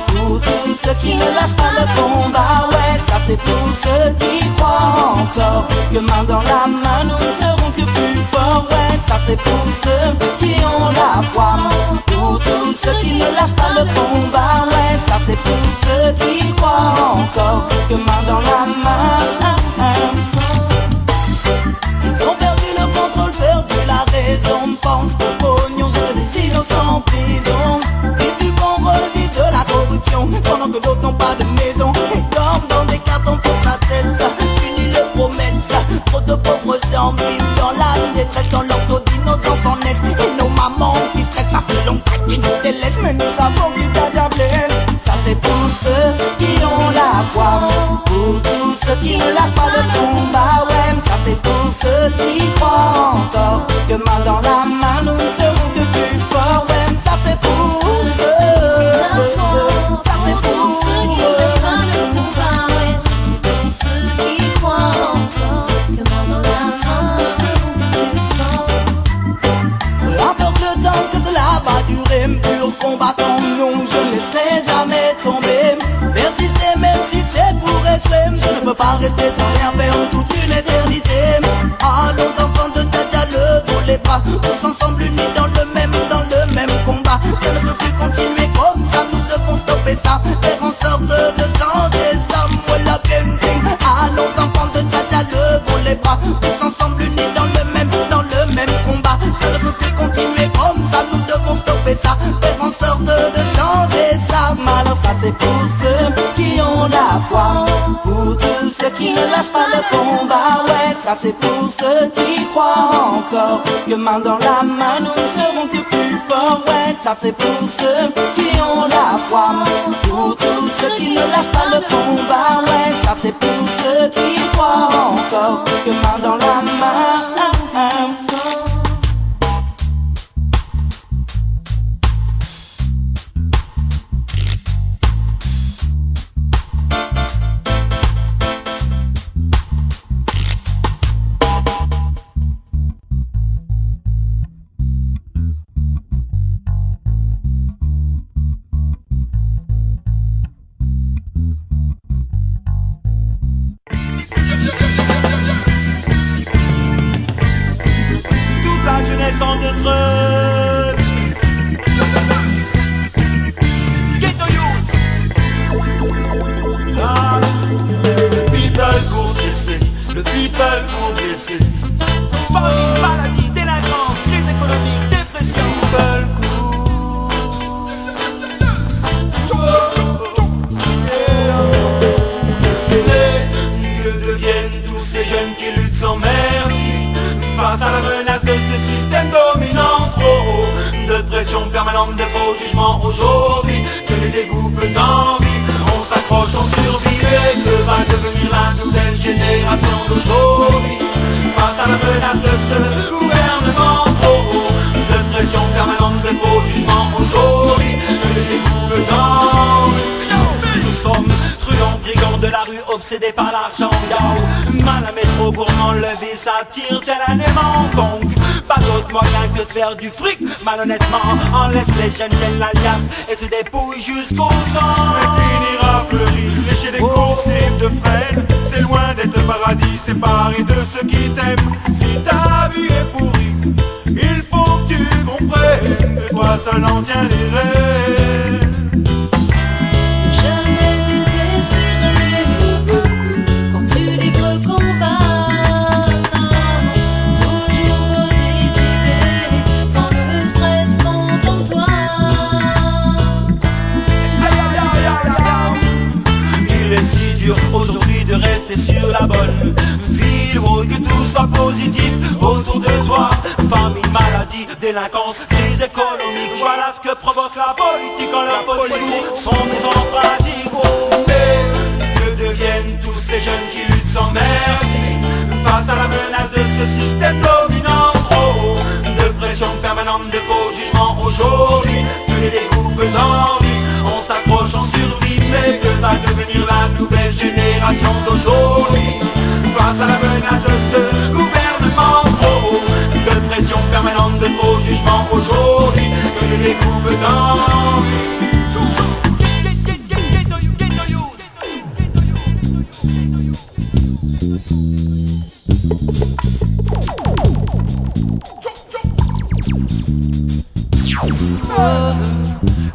S13: pour tous ceux qui ne lâchent pas le combat. Ouais, ça c'est pour ceux qui croient encore que main dans la main nous ne serons que plus forts. Ouais, ça c'est pour ceux qui ont la foi, pour tous ceux qui ne lâchent pas le combat. Ouais, ça c'est pour ceux qui croient encore que main dans la main. Ils ont perdu le contrôle, perdu la raison, pense qu'au pognon jette des innocents en prison. Vivent du contrôle, vivent de la corruption, pendant que d'autres n'ont pas de maison et dorment dans des cartons pour la tête. Fini les promesses, trop de pauvres gens vivent dans la détresse. Dans leur dos nos enfants naissent et nos mamans qui stressent. Ça fait longtemps qu'ils nous délaissent, mais nous savons qu'ils blesse. Ça c'est pour ceux qui ont la foi, pour tous ceux qui ne lâchent pas le combat. Ouais, ça c'est pour ceux qui croient encore que main dans la main nous ne serons que plus forts. Ouais, ça c'est pour ceux, ça c'est pour ceux qui ne lâchent pas le combat. Ouais, ça c'est pour ceux qui croient encore que main dans la main nous serons que plus forts. Peu importe le temps que cela va durer, pur combattant, non, je ne laisserai jamais tomber. Persister même si c'est pour échouer, je ne peux pas rester sans rien faire toute une éternité. Allons enfants de Djaja, levons les bras, tous ensemble unis dans le même combat. Ça ne peut plus continuer comme ça, nous devons stopper ça, faire en sorte de changer ça. Moi la Kenzing, allons enfants de Djaja, levons les bras, tous ensemble unis dans le même combat. Ça ne peut plus continuer comme ça, nous devons stopper ça, faire en sorte de changer ça. Alors ça c'est pour ceux qui ont la foi, pour tous ceux qui ne lâchent pas le combat. Ouais, ça c'est pour ceux qui croient encore que main dans la main nous ne serons que plus forts. Ouais, ça c'est pour ceux qui ont la foi, pour tous ceux qui ne lâchent pas le combat. Ouais, ça c'est pour ceux qui croient encore que main dans la main.
S1: permanente de faux jugements aujourd'hui, que les dégoûts peu d'envie. On s'accroche, on survit, et que va devenir la nouvelle génération d'aujourd'hui? Face à la menace de ce gouvernement trop haut, de pression permanente de faux jugements aujourd'hui, que les dégoûts peu d'envie. Nous sommes truands, brigands de la rue, obsédés par l'argent, yo. Mal à métro, gourmand, le vice attire tel un aimant. Donc, pas d'autre moyen que de faire du fric. Malhonnêtement, on laisse les jeunes gêner l'alias et se dépouillent jusqu'au sang.
S10: Mais finira fleuri, lécher des coursives de frêne. C'est loin d'être le paradis, séparé de ceux qui t'aiment. Si ta vie est pourrie, il faut que tu comprennes que toi seul en tient les rênes.
S1: Aujourd'hui de rester sur la bonne file, oh, que tout soit positif autour de toi. Famine, maladie, délinquance, crise économique, voilà ce que provoque la politique en leur politique sont mis en pratique. Oh, mais que deviennent tous ces jeunes qui luttent sans merci face à la menace de ce système dominant trop haut, de pression permanente, de faux jugements aujourd'hui, que les dégoûts peu d'envie. On s'accroche, on survit, mais que va devenir la nouvelle génération d'aujourd'hui? Face à la menace de ce gouvernement trop haut, de pression permanente, de faux jugements aujourd'hui, que les dégoûts peu d'envie.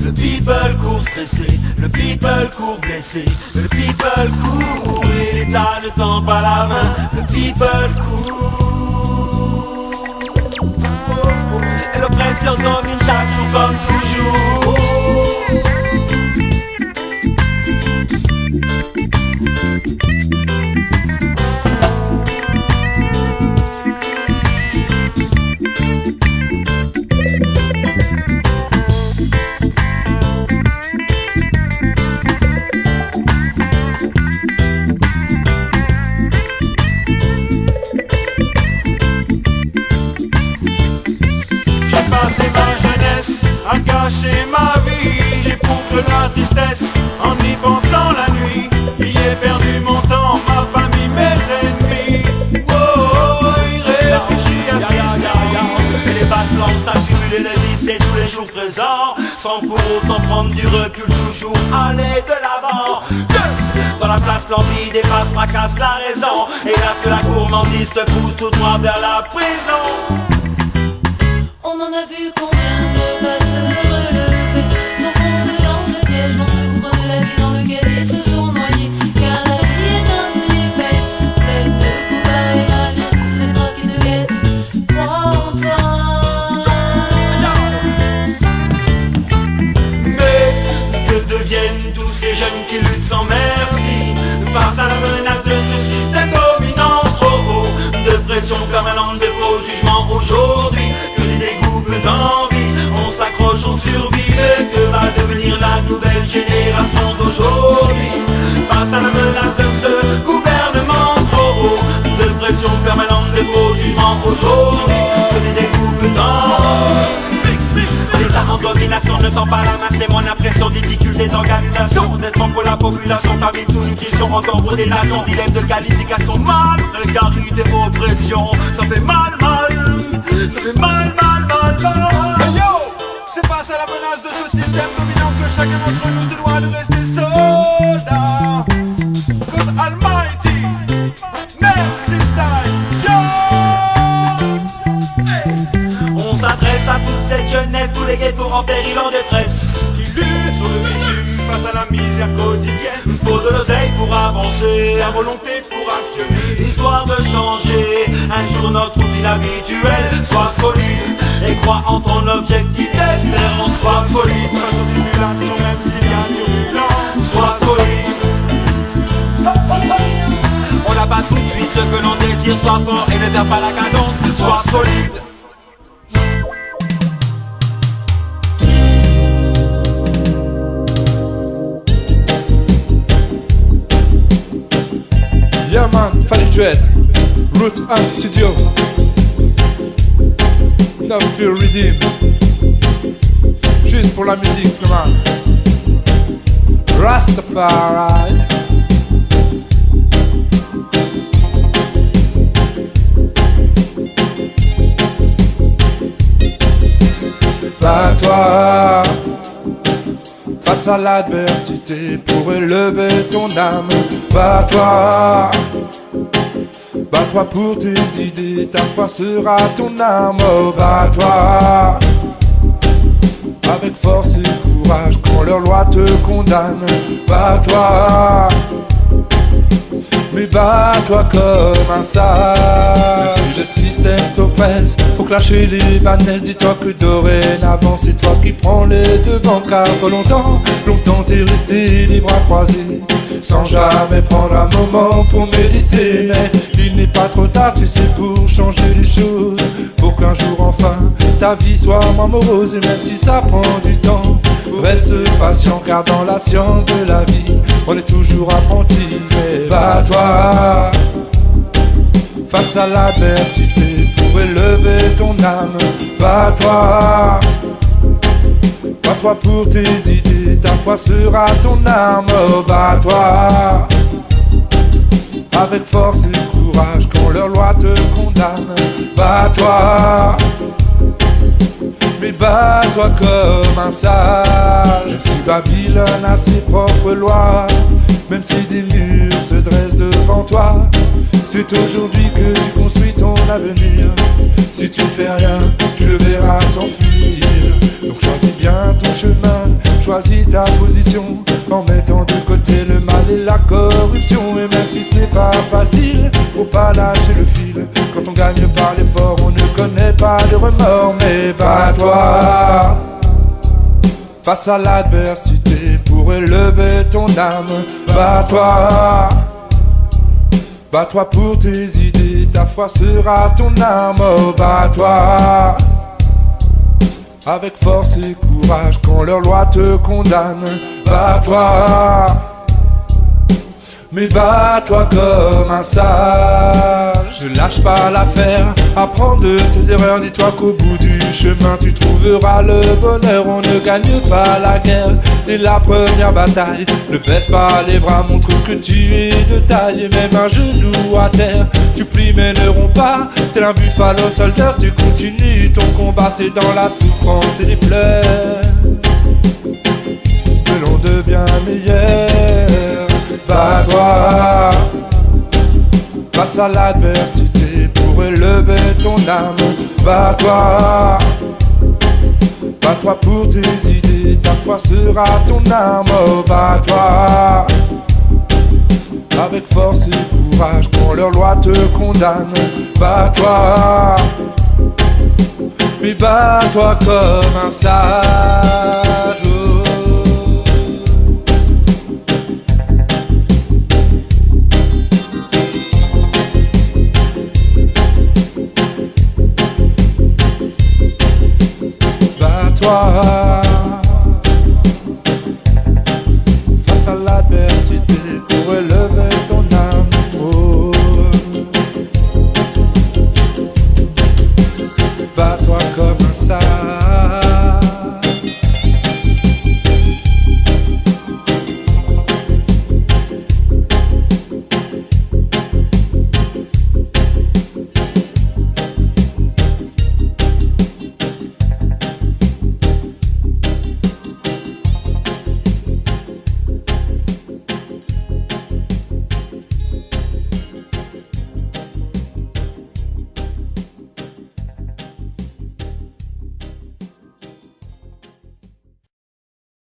S1: Le people court stressé, le people court blessé, le people court et l'État ne tend pas la main. Le people court et l'oppresseur domine chaque jour comme toujours.
S10: À gâcher ma vie, j'éprouve de la tristesse en y pensant la nuit. Y ai perdu mon temps, ma famille, mes ennemis. Oh, oh, il réfléchit à ce qui suit.
S1: Et les bâtiments s'accumulent et les vices et tous les jours présents, sans pour autant prendre du recul, toujours aller de l'avant. Dans la place, l'envie dépasse, fracasse la raison. Et là que la gourmandise te pousse tout droit vers la prison.
S14: On en a vu combien ne pas se relever, s'enfoncer dans ce piège, n'en souffre de la vie dans lequel ils se sont noyés. Car la vie est ainsi faite, pleine de coups bas et malgré tous ces droits qui te guettent. Crois en toi.
S1: Mais que deviennent tous ces jeunes qui luttent sans merci face à la menace de ce système dominant trop haut, de pression permanente, de faux jugements aujourd'hui, que des dégoûts peu d'envie. On s'accroche, on survit, mais que va devenir la nouvelle génération d'aujourd'hui? Face à la menace de ce gouvernement trop haut, de pression permanente, de faux jugements aujourd'hui, que des dégoûts peu d'envie. L'État en domination ne tend pas la main, c'est mon impression. Difficulté d'organisation, d'être pour la population, famille sous-nutrition, encore pour des nations, dilemme de qualification, mal, le carré de oppression, ça fait mal, ça fait mal.
S10: Hey yo, c'est face à la menace de ce système dominant que chacun d'entre nous se doit de rester soldat. Cause Almighty, merci style,
S1: On s'adresse à toute cette jeunesse, tous les ghettos en péril, en détresse,
S10: qui lutte sur le bitume face à la misère quotidienne.
S1: Faut de l'oseille pour avancer,
S10: la volonté pour actionner,
S1: histoire de changer un jour notre routine habituelle. Sois solide et crois en ton objectif, espérons, sois solide.
S10: Face aux tribulations, même s'il y a turbulence,
S1: sois solide. On n'a pas tout de suite ce que l'on désire, sois fort et ne perds pas la cadence, sois solide.
S11: Yeah man, Fanny Dread, Root Ant Studio, No Fear Redeem. Juste pour la musique, le man. Rastafari. Bats-toi face à l'adversité pour élever ton âme. Bats-toi, bats-toi pour tes idées, ta foi sera ton arme. Oh, bats-toi avec force et courage quand leur loi te condamne. Bats-toi, mais bats-toi comme un sage. Même si le système t'oppresse, faut clasher les banaises. Dis-toi que dorénavant c'est toi qui prends les devants. Car trop longtemps t'es resté les bras croisés, sans jamais prendre un moment pour méditer. Mais il n'est pas trop tard, tu sais, pour changer les choses, pour qu'un jour enfin ta vie soit moins morose. Et même si ça prend du temps, reste patient, car dans la science de la vie on est toujours apprenti. Mais bats-toi face à l'adversité pour élever ton âme. Bats-toi, bats-toi pour tes idées, ta foi sera ton arme. Oh, bats-toi avec force et courage quand leur loi te condamne. Bats-toi, mais bats-toi comme un sage. Même si Babylone a ses propres lois, même si des murs se dressent devant toi, c'est aujourd'hui que tu construis ton avenir. Si tu ne fais rien, tu le verras s'enfuir. Donc choisis bien ton chemin, choisis ta position, en mettant de côté le mal et la corruption. Et même si ce n'est pas facile, faut pas lâcher le fil. Quand on gagne par l'effort, on ne connaît pas de remords. Mais bats-toi face à l'adversité pour élever ton âme. Bats-toi, bats-toi pour tes idées, ta foi sera ton arme. Oh, bats-toi avec force et courage quand leur loi te condamne. Bats-toi, mais bats-toi comme un sage. Ne lâche pas l'affaire, apprends de tes erreurs. Dis-toi qu'au bout du chemin tu trouveras le bonheur. On ne gagne pas la guerre dès la première bataille. Ne baisse pas les bras, montre que tu es de taille. Et même un genou à terre, tu plies mais ne romps pas. Tel un buffalo soldier, tu continues ton combat. C'est dans la souffrance et les pleurs que l'on devient meilleur. Bats-toi face à l'adversité pour élever ton âme. Bats-toi, bats-toi pour tes idées, ta foi sera ton arme. Oh, bats-toi avec force et courage quand leur loi te condamne. Bats-toi, mais bats-toi comme un sage. Bats-toi